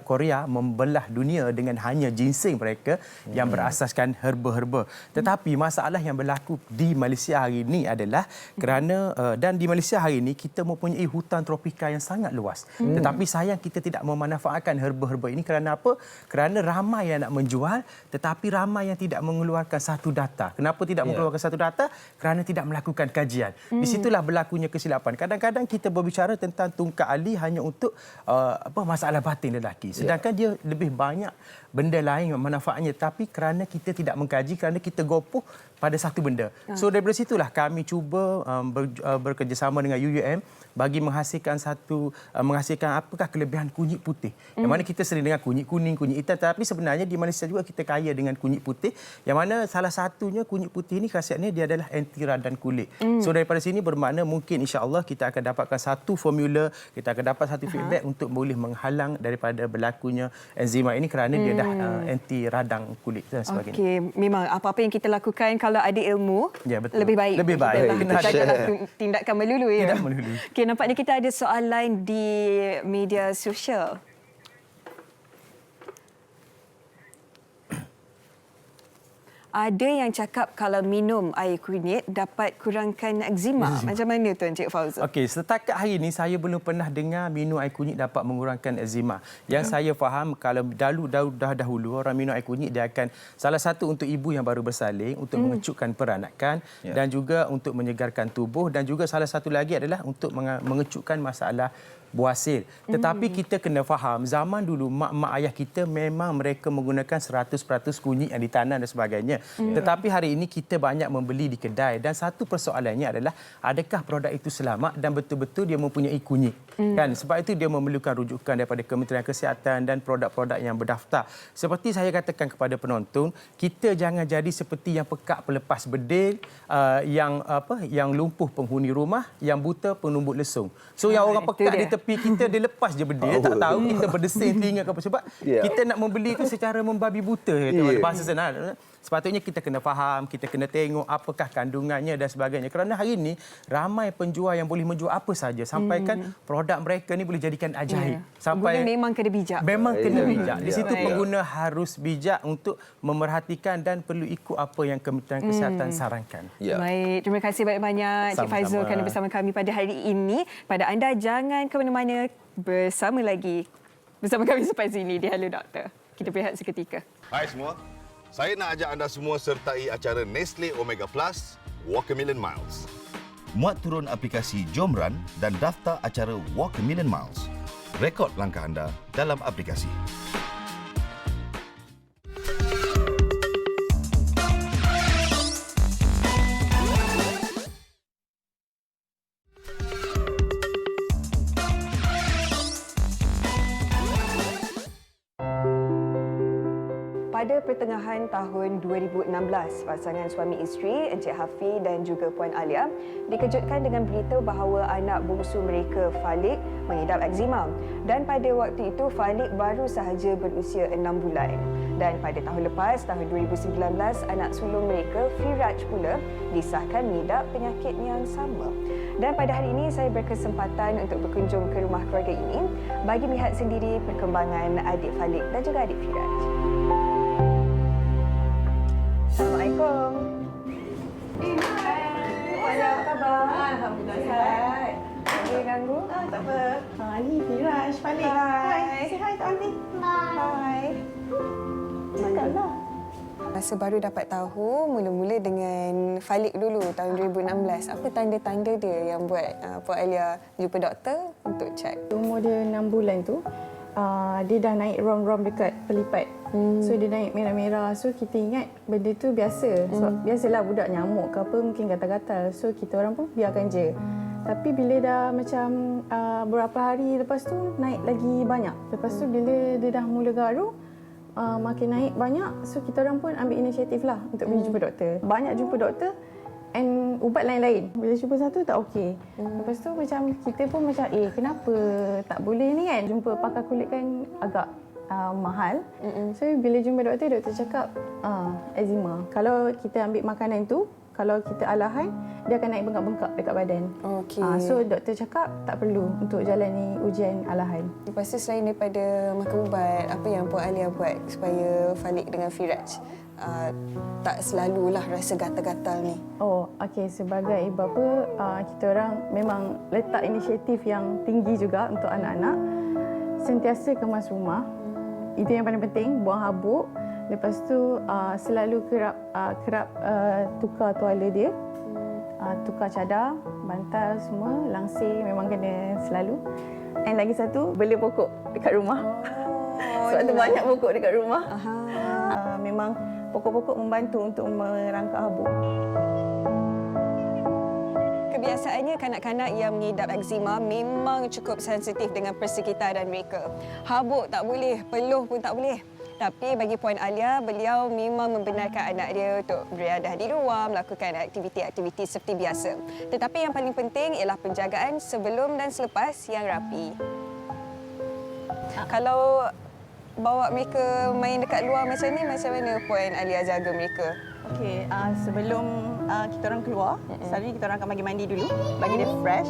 Korea membelah dunia dengan hanya ginseng mereka yang berasaskan herba-herba. Tetapi masalah yang berlaku di Malaysia hari ini adalah kerana dan di Malaysia hari ini kita mempunyai hutan tropika yang sangat luas. Tetapi sayang kita tidak memanfaatkan herba-herba ini kerana apa? Kerana ramai yang nak menjual tetapi ramai yang tidak mengeluarkan satu data. Kenapa tidak mengeluarkan satu data? Kerana tidak melakukan kajian. Di situlah berlakunya kesilapan. Kadang-kadang kita berbicara tentang tungkat ali hanya untuk masalah batin lelaki. Sedangkan dia lebih banyak benda lain manfaatnya, tapi kerana kita tidak mengkaji, kerana kita gopoh pada satu benda. So daripada situlah kami cuba bekerjasama dengan UUM bagi menghasilkan apakah kelebihan kunyit putih. Yang mana kita sering dengar kunyit kuning, kunyit hitam, tapi sebenarnya di Malaysia juga kita kaya dengan kunyit putih. Yang mana salah satunya kunyit putih ini khasiatnya dia adalah anti radang kulit. So daripada sini bermakna mungkin insya-Allah kita akan dapatkan satu formula, kita akan dapat satu feedback untuk boleh menghalang daripada berlakunya enzima ini kerana dia dah anti radang kulit dan sebagainya. Okey, memang apa-apa yang kita lakukan kalau ada ilmu lebih baik. Lebih baik. Kita tindakan melulu ya. Tidak melulu. Okey, nampaknya kita ada soalan di media sosial. Ada yang cakap kalau minum air kunyit dapat kurangkan eczema. Macam mana tu Encik Fauzal? Okey, setakat hari ini saya belum pernah dengar minum air kunyit dapat mengurangkan eczema. Yang saya faham kalau dahulu orang minum air kunyit dia akan salah satu untuk ibu yang baru bersalin untuk mengecutkan peranakan dan juga untuk menyegarkan tubuh dan juga salah satu lagi adalah untuk mengecutkan masalah buasil. Tetapi kita kena faham zaman dulu mak-mak ayah kita memang mereka menggunakan 100% kunyit yang ditanam dan sebagainya. Tetapi hari ini kita banyak membeli di kedai dan satu persoalannya adalah adakah produk itu selamat dan betul-betul dia mempunyai kunyit. Kan sebab itu dia memerlukan rujukan daripada Kementerian Kesihatan dan produk-produk yang berdaftar. Seperti saya katakan kepada penonton, kita jangan jadi seperti yang pekak pelepas bedil, yang lumpuh penghuni rumah, yang buta penumbuk lesung. So yang orang pekat di tepi kita dia lepas je bedil, tak tahu kita berdesin telinga ke apa sebab kita nak membeli itu secara membabi buta kata bahasa senang. Sepatutnya kita kena faham, kita kena tengok apakah kandungannya dan sebagainya. Kerana hari ini ramai penjual yang boleh menjual apa saja sampaikan produk mereka ni boleh jadikan ajaib. Sampai memang kena bijak. Memang kena bijak. Di situ pengguna harus bijak untuk memerhatikan dan perlu ikut apa yang Kementerian Kesihatan sarankan. Baik, terima kasih banyak-banyak Cik Faizul kerana bersama kami pada hari ini. Pada anda jangan ke mana-mana, bersama kami sampai sini di Hello Doktor. Kita berehat seketika. Hai semua. Saya nak ajak anda semua sertai acara Nestle Omega Plus Walk a Million Miles. Muat turun aplikasi Jom Run dan daftar acara Walk a Million Miles. Rekod langkah anda dalam aplikasi. Pada pertengahan tahun 2016, pasangan suami isteri Encik Hafi dan juga Puan Alia dikejutkan dengan berita bahawa anak bungsu mereka Falik mengidap eksema. Dan pada waktu itu Falik baru sahaja berusia 6 bulan. Dan pada tahun lepas, tahun 2019, anak sulung mereka Firaj pula disahkan mengidap penyakit yang sama. Dan pada hari ini saya berkesempatan untuk berkunjung ke rumah keluarga ini bagi melihat sendiri perkembangan adik Falik dan juga adik Firaj. Assalamualaikum. Hai, apa khabar? Alhamdulillah sihat. Boleh ganggu? Tak apa. Ni Firaj, Falik. Hai. Say hi to Auntie. Hai. Cakaplah. Masa baru dapat tahu, mula-mula dengan Falik dulu tahun 2016. Apa tanda-tanda dia yang buat Puan Alia jumpa doktor untuk cek? Umur dia 6 bulan tu, dia dah naik rom-rom dekat pelipat. So dia naik merah-merah. So kita ingat benda tu biasa. So, biasalah budak nyamuk ke apa mungkin gatal-gatal. So kita orang pun biarkan je. Tapi bila dah macam beberapa hari lepas tu naik lagi banyak. Lepas tu bila dia dah mula garu, makin naik banyak. So kita orang pun ambil inisiatif lah untuk pergi jumpa doktor. Banyak jumpa doktor and ubat lain-lain. Bila jumpa satu tak okey. Lepas tu macam kita pun macam kenapa tak boleh ni kan. Jumpa pakar kulit kan agak mahal. So bila jumpa doktor, doktor cakap eczema. Kalau kita ambil makanan tu, kalau kita alahan, dia akan naik bengkak-bengkak dekat badan. Okey. So doktor cakap tak perlu untuk jalani ujian alahan. Lepas tu selain daripada makan ubat, apa yang Puan Alia buat supaya Falik dengan Firaj tak selalulah rasa gatal-gatal ni? Okey. Sebagai ibu bapa, kita orang memang letak inisiatif yang tinggi juga untuk anak-anak. Sentiasa kemas rumah. Itu yang paling penting, buang habuk. Lepas tu selalu kerap tukar tuala dia. Tukar cadar, bantal semua, langsir memang kena selalu. And lagi satu, bela pokok dekat rumah. Sebab tu banyak pokok dekat rumah. Memang pokok-pokok membantu untuk merangkak habuk. Kebiasaannya kanak-kanak yang mengidap eksema memang cukup sensitif dengan persekitaran mereka. Habuk tak boleh, peluh pun tak boleh. Tapi bagi Puan Alia, beliau memang membenarkan anak dia untuk beriadah di luar, melakukan aktiviti-aktiviti seperti biasa. Tetapi yang paling penting ialah penjagaan sebelum dan selepas yang rapi. Kalau bawa mereka main dekat luar macam ni, macam mana Puan Alia jaga mereka? Okey, sebelum kita orang keluar, selalunya kita orang akan bagi mandi dulu, bagi dia fresh.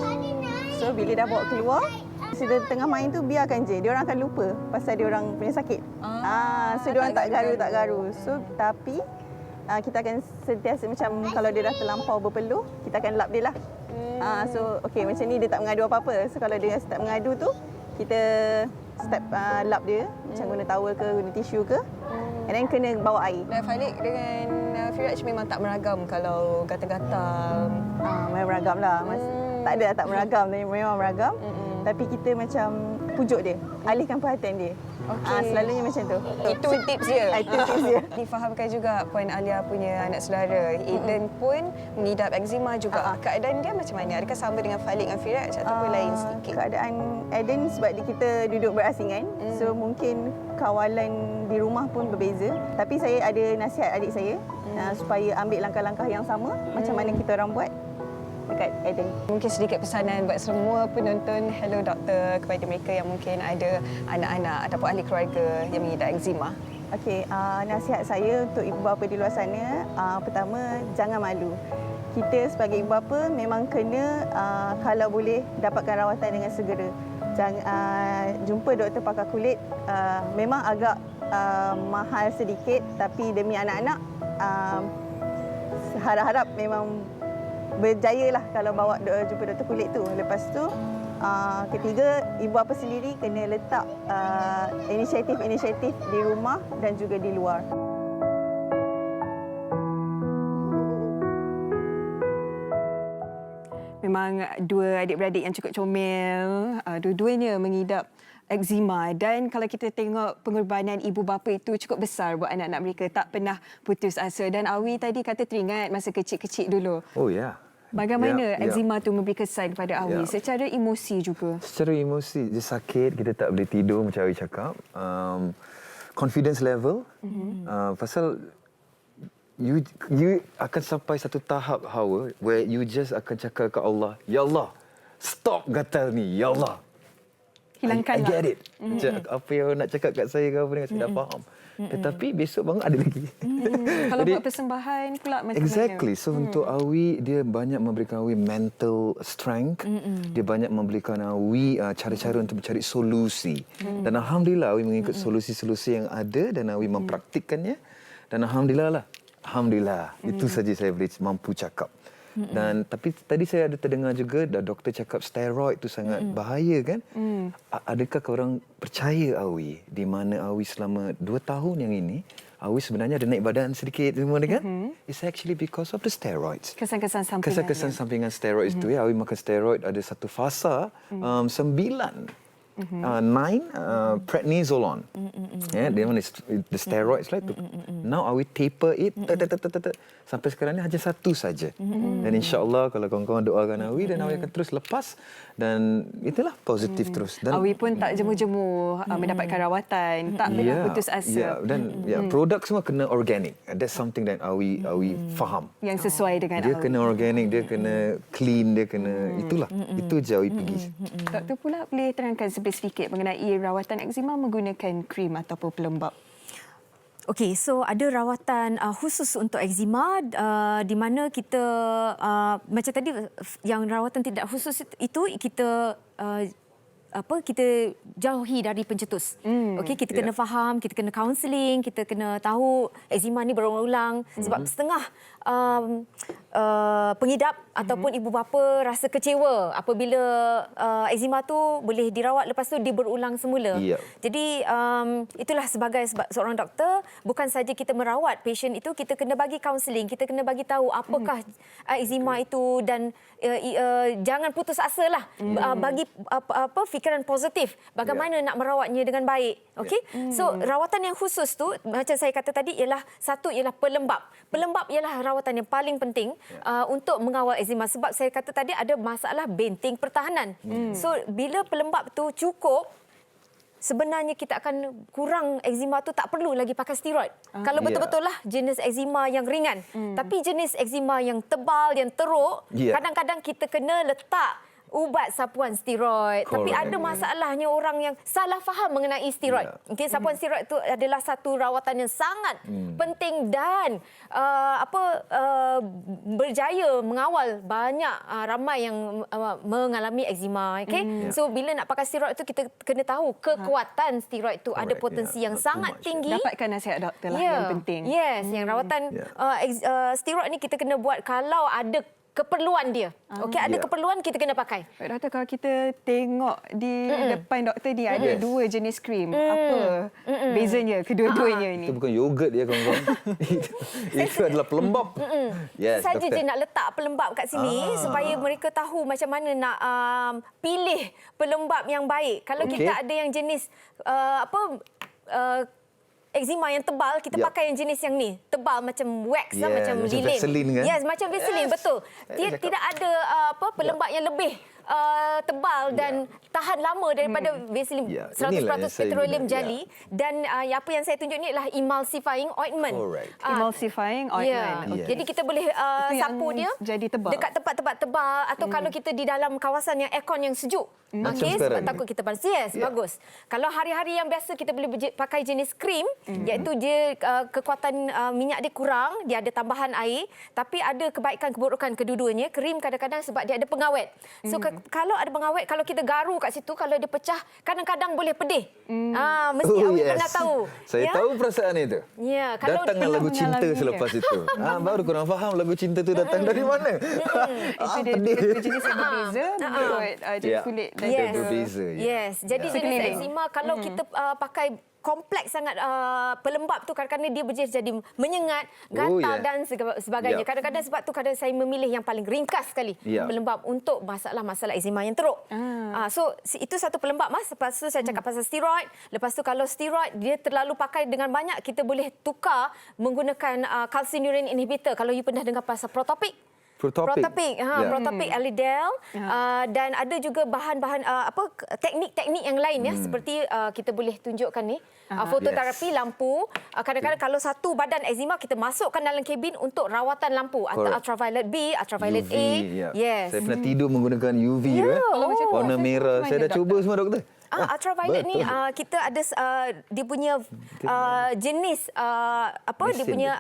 So bila dah bawa keluar, sudah tengah main tu biarkan je. Dia orang akan lupa pasal dia orang punya sakit. So dia orang tak garu. So tapi kita akan sentiasa macam kalau dia dah terlampau berpeluh, kita akan lap dia lah. So okey, macam ni dia tak mengadu apa-apa. So kalau dia start mengadu tu, kita start lap dia macam guna towel ke, guna tisu ke. And then kena bawa air. Dan Falik dengan Firaj memang tak meragam kalau gatal-gatal. Memang meragam lah. Tak ada tak meragam, memang meragam. Tapi kita macam pujuk dia, alihkan perhatian dia. Selalunya macam tu. Itu tips dia. Itu tips dia. Difahamkan juga Puan Alia punya anak saudara, Aiden pun mengidap eksema juga. Keadaan dia macam mana? Adakah sama dengan Falik dan Firaj ataupun lain sedikit? Keadaan Aiden sebab kita duduk berasingan, so mungkin kawalan di rumah pun berbeza. Tapi saya ada nasihat adik saya supaya ambil langkah-langkah yang sama macam mana kita orang buat dekat Aiden. Mungkin sedikit pesanan buat semua penonton Hello Doktor kepada mereka yang mungkin ada anak-anak ataupun ahli keluarga yang mengidap eksema. Okey, nasihat saya untuk ibu bapa di luar sana, pertama, jangan malu. Kita sebagai ibu bapa memang kena kalau boleh dapatkan rawatan dengan segera. Jumpa doktor pakar kulit memang agak mahal sedikit, tapi demi anak-anak harap-harap memang berjayalah kalau bawa jumpa doktor kulit tu. Lepas tu ketiga, ibu bapa sendiri kena letak inisiatif-inisiatif di rumah dan juga di luar. Memang dua adik-beradik yang cukup comel, dua-duanya mengidap eksema, dan kalau kita tengok pengorbanan ibu bapa itu cukup besar buat anak-anak mereka, tak pernah putus asa. Dan Awi tadi kata teringat masa kecil-kecil dulu. Oh ya. Bagaimana eksema tu memberi kesan kepada Awi secara emosi juga? Secara emosi, dia sakit, kita tak boleh tidur macam Awi cakap. confidence level. Pasal you akan sampai satu tahap hawa where you just akan cakap ke Allah, ya Allah, stop gatal ni, ya Allah. Hilangkan I get it. Apa yang nak cakap kat saya ke apa ni, saya dah faham. Tetapi besok bangun ada lagi. Kalau buat persembahan pula macam exactly. mana? So untuk Awi, dia banyak memberikan Awi mental strength. Dia banyak memberikan Awi cara-cara untuk mencari solusi. Dan Alhamdulillah Awi mengikut solusi-solusi yang ada dan Awi mempraktikkannya. Dan Alhamdulillah lah. Alhamdulillah. Itu saja saya boleh mampu cakap. Dan tapi tadi saya ada terdengar juga doktor cakap steroid tu sangat bahaya kan? Adakah korang percaya Awi di mana Awi selama 2 tahun yang ini Awi sebenarnya ada naik badan sedikit semua kan? It's actually because of the steroids. Kesan-kesan sampingan. Kesan-kesan sampingan steroid itu ya. Awi makan steroid ada satu fasa 9 prednisolone. Yeah, the steroids lah itu. Now Awi taper it sampai sekarang ni hanya satu saja. Dan insya-Allah kalau kawan-kawan doakan Awi dan Awi akan terus lepas dan itulah positif terus. Dan Awi pun tak jemu-jemu mendapatkan rawatan, tak pernah putus asa. Dan produk semua kena organic. That's something that Awi faham. Yang sesuai dengan dia Awi. kena organic, dia kena clean, dia kena itulah. Itu je Awi pergi. Doktor pula boleh terangkan sedikit mengenai rawatan eksema menggunakan krim ataupun pelembap. Okey, so ada rawatan khusus untuk eksema di mana kita macam tadi yang rawatan tidak khusus itu kita kita jauhi dari pencetus. Okey, kita kena faham, kita kena counselling, kita kena tahu eksema ni berulang-ulang sebab setengah pengidap ataupun ibu bapa rasa kecewa apabila eksema tu boleh dirawat lepas tu dia berulang semula. Jadi itulah sebagai seorang doktor, bukan saja kita merawat pasien itu, kita kena bagi counselling, kita kena bagi tahu apakah eksema itu dan jangan putus asa lah. Bagi fikiran positif bagaimana nak merawatnya dengan baik. Okey. So rawatan yang khusus tu macam saya kata tadi ialah satu ialah pelembap. Pelembap ialah rawatan yang paling penting untuk mengawal eksema sebab saya kata tadi ada masalah benteng pertahanan. So bila pelembap tu cukup, sebenarnya kita akan kurang eksema tu, tak perlu lagi pakai steroid. Kalau betul-betul lah jenis eksema yang ringan. Tapi jenis eksema yang tebal, yang teruk, kadang-kadang kita kena letak ubat sapuan steroid. Tapi ada masalahnya orang yang salah faham mengenai steroid. Okay, sapuan steroid itu adalah satu rawatan yang sangat penting dan berjaya mengawal banyak ramai yang mengalami eksema. Okay? So bila nak pakai steroid itu kita kena tahu kekuatan steroid itu ada potensi yang sangat tinggi. Dapatkan nasihat doktor lah yang penting. Yes, yang rawatan steroid ni kita kena buat kalau ada keperluan dia. Okey, ada keperluan kita kena pakai. Doktor, kalau kita tengok di depan doktor ni ada 2 jenis krim. Apa bezanya kedua-duanya ni? Itu bukan yogurt dia kawan-kawan. Itu adalah pelembap. Yes, saja je nak letak pelembap kat sini supaya mereka tahu macam mana nak pilih pelembap yang baik. Kalau kita ada yang jenis eksema yang tebal, kita pakai yang jenis yang ni. Tebal macam wax lah, macam lilin. Vaseline kan? Yes, macam Vaseline, betul. Tidak ada pelembap yang lebih tebal dan tahan lama daripada Vaseline 100% petroleum jelly. Dan apa yang saya tunjuk ni adalah emulsifying ointment. Emulsifying ointment. Jadi kita boleh sapu dia jadi tebal dekat tempat-tempat tebal atau kalau kita di dalam kawasan yang aircon yang sejuk. Okey, sebab takut kita panas. Yes, bagus. Kalau hari-hari yang biasa kita boleh pakai jenis krim, iaitu dia kekuatan minyak dia kurang, dia ada tambahan air, tapi ada kebaikan keburukan kedua-duanya. Krim kadang-kadang sebab dia ada pengawet. So kalau ada pengawet, kalau kita garu kat situ, kalau dia pecah, kadang-kadang boleh pedih. Mesti Awi pernah tahu. Saya tahu perasaan itu. Ya, kalau datang lagu cinta selepas itu. Baru korang faham lagu cinta itu datang dari mana. Itu dia jenis yang berbeza menurut jenis kulit. Berbeza. Yes. Jadi jenis eksema kalau kita pakai kompleks sangat pelembap tu kadang-kadang dia jadi menyengat, gatal dan sebagainya. Kadang-kadang sebab tu kadang saya memilih yang paling ringkas sekali pelembap untuk masalah-masalah eksema yang teruk. So itu satu pelembap Mas. Lepas tu saya cakap pasal steroid. Lepas tu kalau steroid dia terlalu pakai dengan banyak, kita boleh tukar menggunakan calcineurin inhibitor. Kalau you pernah dengar pasal Protopic. Protopik, Protopik Elidel, dan ada juga bahan-bahan teknik-teknik yang lain ya, seperti kita boleh tunjukkan ni, fototerapi lampu. Kadang-kadang kalau satu badan eczema kita masukkan dalam kabin untuk rawatan lampu, antara ultraviolet B, ultraviolet UV, A. Yes. Saya pernah tidur menggunakan UV warna merah. Saya dah cuba semua, doktor. Ultraviolet ni kita ada dia punya jenis dia punya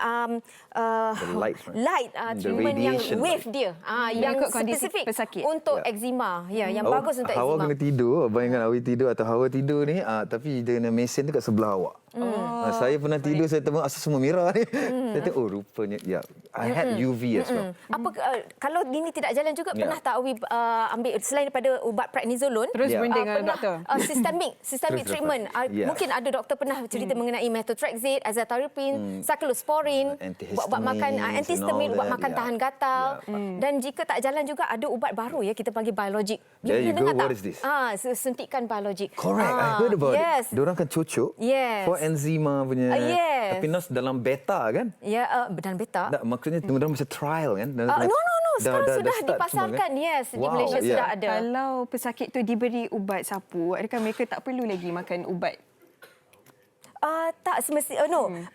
light treatment yang wave dia yang spesifik untuk eczema yang bagus untuk eczema. Hawa kena tidur, bayangkan Awi tidur atau Hawa tidur ni, tapi dia kena mesin tu kat sebelah awak. Saya pernah tidur, saya tengok asal semua merah ni. Saya tengok, rupanya I had UV as well. Kalau ini tidak jalan juga, pernah tak Awi ambil selain daripada ubat prednisolon, terus berunding dengan doktor? Systemic treatment. Mungkin ada doktor pernah cerita mengenai methotrexate, azathioprine, cyclosporin, buat makan antihistamin, buat makan tahan gatal. Dan jika tak jalan juga, ada ubat baru ya, kita panggil biologik. There you go. Tak? What is this? Suntikan biologik. Correct. I heard about it. Diorang kan cocok for eczema punya. Tapi nas dalam beta kan? Ya, dalam beta. Tak, maksudnya diorang masa trial kan? No. Sekarang sudah dipasarkan. Yes, di Malaysia sudah ada. Kalau pesakit tu diberi ubat sapu, adakah mereka tak perlu lagi makan ubat? Tak semestinya.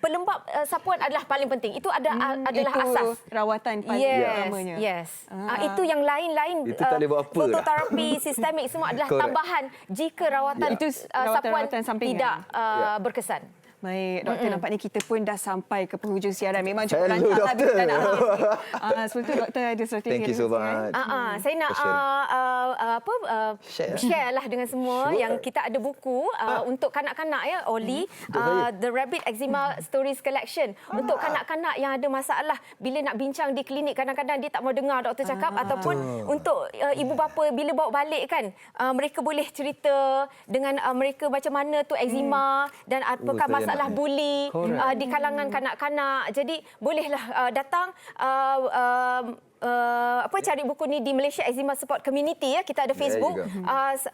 Pelembab sapuan adalah paling penting. Itu adalah asas rawatan paling utamanya. Yes. Itu yang lain-lain. Itu tak boleh buat apa fototerapi sistemik semua adalah tambahan jika rawatan sapuan tidak berkesan. Baik, doktor, nampaknya kita pun dah sampai ke penghujung siaran. Memang cukup lancar lah kita nak habis. Sebelum tu doktor ada sesuatu Thank you so much. Saya nak share lah dengan semua yang kita ada buku untuk kanak-kanak ya, Oli, The Rabbit Eczema Stories Collection. Untuk kanak-kanak yang ada masalah bila nak bincang di klinik, kadang-kadang dia tak mau dengar doktor cakap, ataupun untuk ibu bapa bila bawa balik kan, mereka boleh cerita dengan mereka macam mana tu eczema dan apakah masalah bully di kalangan kanak-kanak. Jadi bolehlah datang cari buku ni di Malaysia Eczema Support Community ya. Kita ada Facebook,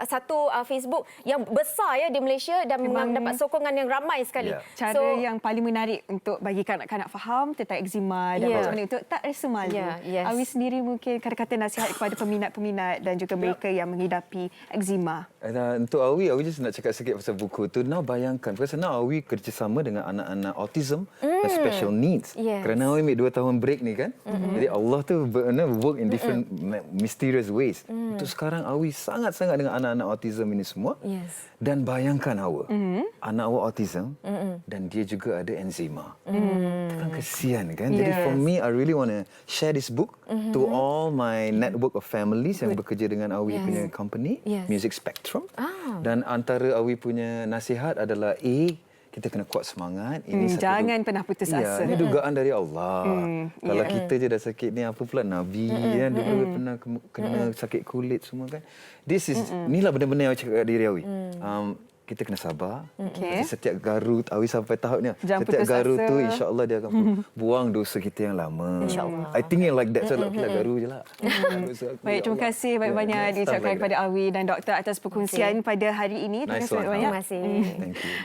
satu Facebook yang besar ya di Malaysia dan mendapat sokongan yang ramai sekali. Cara yang paling menarik untuk bagi kanak-kanak faham tentang eczema dan macam mana untuk tak rasa malu. Awi sendiri mungkin kata-kata nasihat kepada peminat-peminat dan juga mereka yang menghidapi eczema. Untuk Awi just nak cakap sikit pasal buku tu. Now bayangkan, pasal now Awi kerjasama dengan anak-anak autism dan special needs. Kerana Awi ambil 2 tahun break ni kan. Jadi Allah tu work in different mysterious ways. Untuk sekarang Awi sangat-sangat dengan anak-anak autism ini semua. Dan bayangkan Hawa, anak awak autism dan dia juga ada eczema. Itu kan kesian kan. Jadi for me, I really want to share this book to all my network of families yang bekerja dengan Awi punya company, Music Spectrum. Dan antara Awi punya nasihat adalah kita kena kuat semangat. Ini jangan pernah putus asa. Ini dugaan dari Allah. Kalau kita je dah sakit ni, apa pula Nabi kan dulu pernah kena sakit kulit semua kan. Inilah benda-benda yang cakap kat diri Awi. Kita kena sabar. Setiap garu Awi sampai tahap ni. Setiap garu tu insya-Allah dia akan buang dosa kita yang lama. Insya-Allah. I think like that. So garu je lah. Baik, terima kasih banyak-banyak diucapkan kepada Awi dan doktor atas perkongsian pada hari ini. Terima kasih banyak. Terima kasih.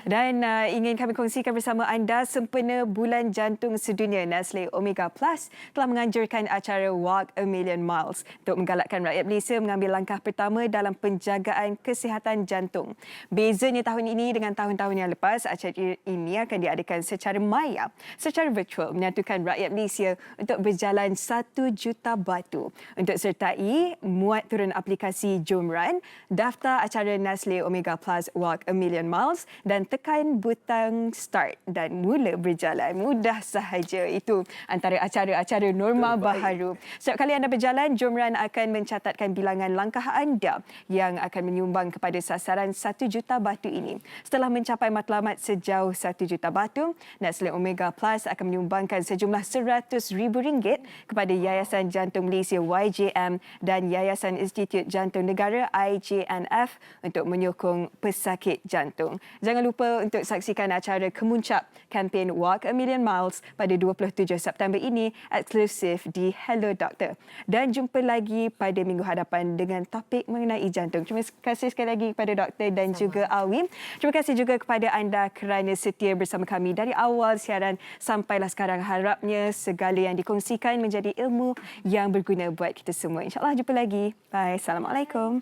Dan ingin kami kongsikan bersama anda, sempena Bulan Jantung Sedunia, Nestle Omega Plus telah menganjurkan acara Walk a Million Miles untuk menggalakkan rakyat Malaysia mengambil langkah pertama dalam penjagaan kesihatan jantung. Bezanya tahun ini dengan tahun-tahun yang lepas, acara ini akan diadakan secara maya, secara virtual, menyatukan rakyat Malaysia untuk berjalan 1 juta batu. Untuk sertai, muat turun aplikasi Jomran, daftar acara Nestle Omega Plus Walk a Million Miles dan tekan butang start dan mula berjalan. Mudah sahaja. Itu antara acara-acara norma baharu. Setiap kali anda berjalan, Jomran akan mencatatkan bilangan langkah anda yang akan menyumbang kepada sasaran 1 juta batu ini. Setelah mencapai matlamat sejauh 1 juta batu, Nestle Omega Plus akan menyumbangkan sejumlah RM100,000 kepada Yayasan Jantung Malaysia YJM dan Yayasan Institut Jantung Negara IJNF untuk menyokong pesakit jantung. Jangan lupa untuk saksikan acara kemuncak kempen Walk a Million Miles pada 27 September ini eksklusif di Hello Doctor. Dan jumpa lagi pada minggu hadapan dengan topik mengenai jantung. Terima kasih sekali lagi kepada doktor dan juga Awi Awi. Terima kasih juga kepada anda kerana setia bersama kami dari awal siaran sampailah sekarang. Harapnya segala yang dikongsikan menjadi ilmu yang berguna buat kita semua. InsyaAllah jumpa lagi. Bye. Assalamualaikum.